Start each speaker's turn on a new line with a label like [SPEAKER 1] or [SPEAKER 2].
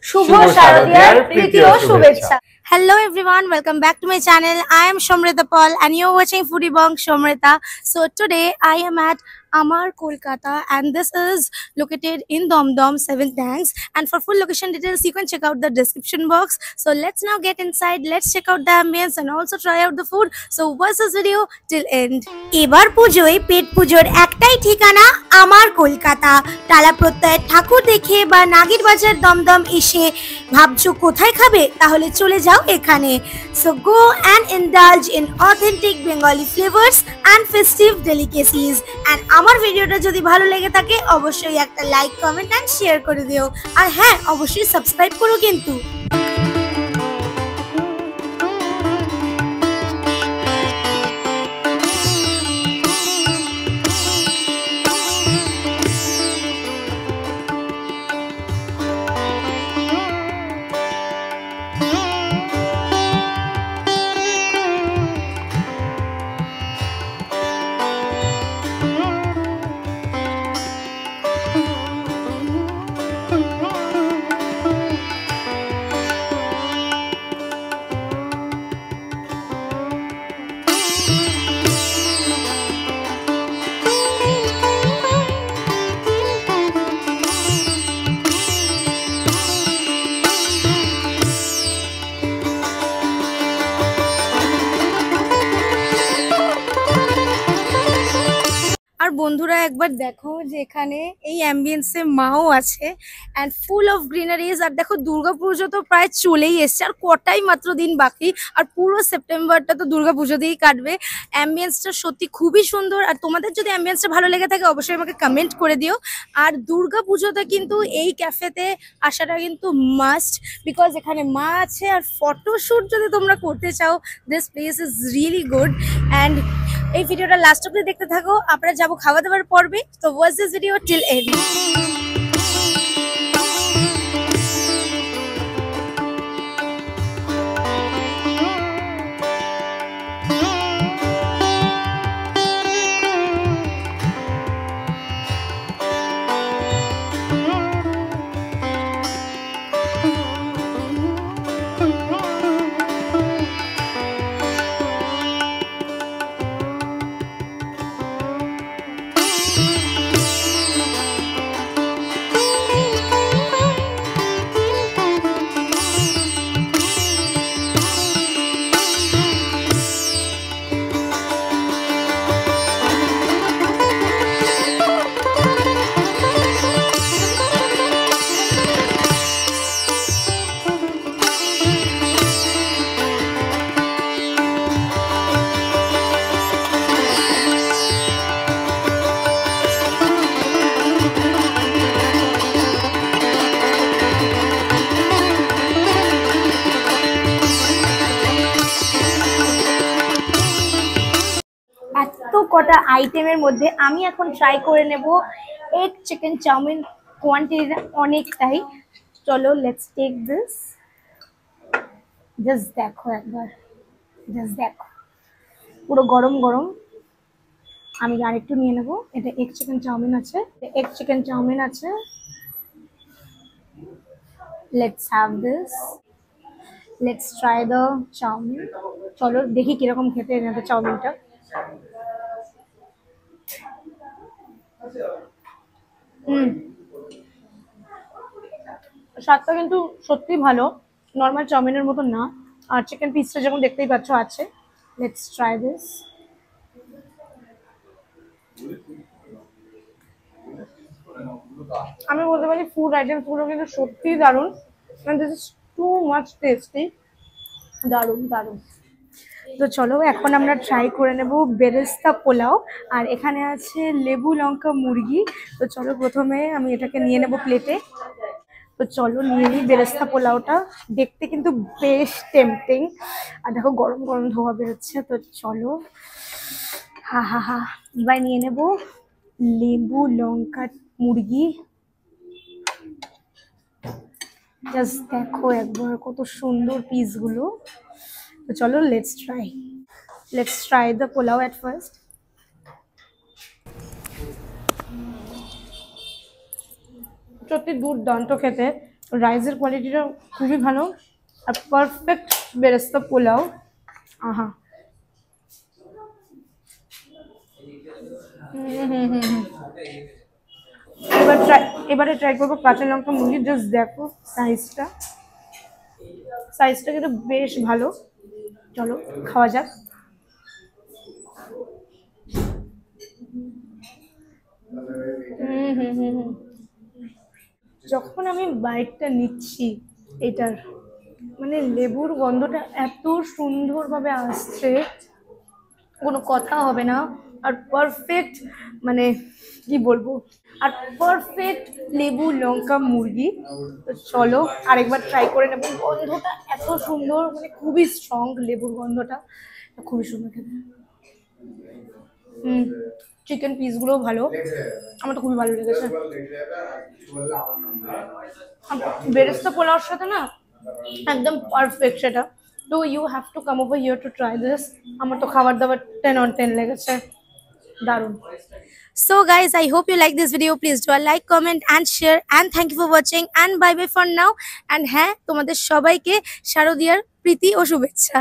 [SPEAKER 1] শুভ শারদীয়ার প্রীতি ও শুভেচ্ছা। Hello everyone, welcome back to my channel. I am Somrita Paul and you're watching Foodie Bong Somrita. So today I am at Amar Kolkata and this is located in Domdom 7 Tanks, and for full location details you can check out the description box. So let's now get inside, let's check out the ambience and also try out the food. So watch this video till end. এবার পুজোয় পেট পুজোর একটাই ঠিকানা আমার কলকাতা। টালা প্রত্যয় ঠাকুর দেখে বা নাগির বাজার দমদম এসে ভাবছো কোথায় খাবে, তাহলে চলে যাও এখানে। So go and indulge in authentic Bengali flavors and festive delicacies. And আমার ভিডিওটা যদি ভালো লেগে থাকে অবশ্যই একটা লাইক, কমেন্ট এন্ড শেয়ার করে দিও। আর হ্যাঁ, অবশ্যই সাবস্ক্রাইব করো কিন্তু। আর বন্ধুরা একবার দেখো যে এখানে এই অ্যাম্বিয়েন্সে মাও আছে অ্যান্ড ফুল অফ গ্রিনারিজ। আর দেখো দুর্গাপুজো তো প্রায় চলেই এসছে, আর কটাই মাত্র দিন বাকি, আর পুরো সেপ্টেম্বরটা তো দুর্গাপুজো দিয়েই কাটবে। অ্যাম্বিয়েন্সটা সত্যি খুবই সুন্দর। আর তোমাদের যদি অ্যাম্বিয়েন্সটা ভালো লেগে থাকে অবশ্যই আমাকে কমেন্ট করে দিও। আর দুর্গাপুজোতে কিন্তু এই ক্যাফেতে আসাটা কিন্তু মাস্ট, বিকজ এখানে মা আছে। আর ফটোশ্যুট যদি তোমরা করতে চাও this place is really good. And এই ভিডিওটা লাস্ট অবধি দেখতে থাকো, আমরা যাবো খাওয়া দাওয়ার পর্বে। তো watch this video till and. এত কটা আইটেমের মধ্যে আমি এখন ট্রাই করে নেব এগ চিকেন চাউমিন। কোয়ান্টিটিটা অনেকটাই। চলো লেটস টেক দিস। জাস্ট দেখো একবার, জাস্ট দেখো পুরো গরম গরম। আমি আরেকটু নিয়ে নেব। এটা এগ চিকেন চাউমিন আছে, এগ চিকেন চাউমিন আছে। Let's have this, let's try the chowmein. চলো দেখি কিরকম খেতে এনাদের চাউমিনটা। স্বাদটা কিন্তু সত্যি ভালো, নর্মাল চাউমিনের মতো না। আর চিকেন পিসটা যেমন দেখতেই পাচ্ছ আছে। Let's try this. আমি বলতে পারি ফুড আইটেমস গুলো কিন্তু সত্যিই দারুণ। This is too much tasty. দারুণ দারুণ। তো চলো এখন আমরা ট্রাই করে নেব বেরেস্তা পোলাও। আর এখানে আছে লেবু লঙ্কা মুরগি। তো চলো প্রথমে আমি এটাকে নিয়ে নেব প্লেটে। তো চলো নিয়ে নিই বেরেস্তা পোলাওটা। দেখতে কিন্তু বেশ টেম্পটিং। আর দেখো গরম গরম ধোয়া বেরোচ্ছে। তো চলো, হা হা হা। এবার নিয়ে নেব লেবু লঙ্কা মুরগি। জাস্ট দেখো একবার কত সুন্দর পিসগুলো। তো চলো let's try the pulao at first. সত্যি দুর্দান্ত খেতে। রাইসের কোয়ালিটিটা খুবই ভালো আর পারফেক্ট বেরেস্তা পোলাও। আহা, এবারে ট্রাই করবো কাঁচা লঙ্কা মুরগি। জাস্ট দেখো সাইজটা কিন্তু বেশ ভালো। চলো খাওয়া যাক। যখন আমি বাইটটা নিচ্ছি এটার মানে লেবুর গন্ধটা এত সুন্দরভাবে আসছে, কোনো কথা হবে না। আর পারফেক্ট মানে কি বলবো, আর পারফেক্ট লেবু লঙ্কা মুরগি। তো চলো আরেকবার ট্রাই করে নেবো। গন্ধটা এত সুন্দর, মানে খুবই স্ট্রং লেবুর গন্ধটা, খুবই সুন্দর খেতে। চিকেন পিসগুলোও ভালো, আমার তো খুবই ভালো লেগেছে। বেরেস্তা পোলাওর সাথে না একদম পারফেক্ট সেটা। তো you have to come over here to try this. আমার তো খাবার দাবার 10 on 10 লেগেছে, দারুণ। So guys, I hope you like this video. Please do a like, comment and share, and thank you for watching, and bye bye for now. And হ্যাঁ, তোমাদের সবাইকে শারদীয়ার প্রীতি ও শুভেচ্ছা।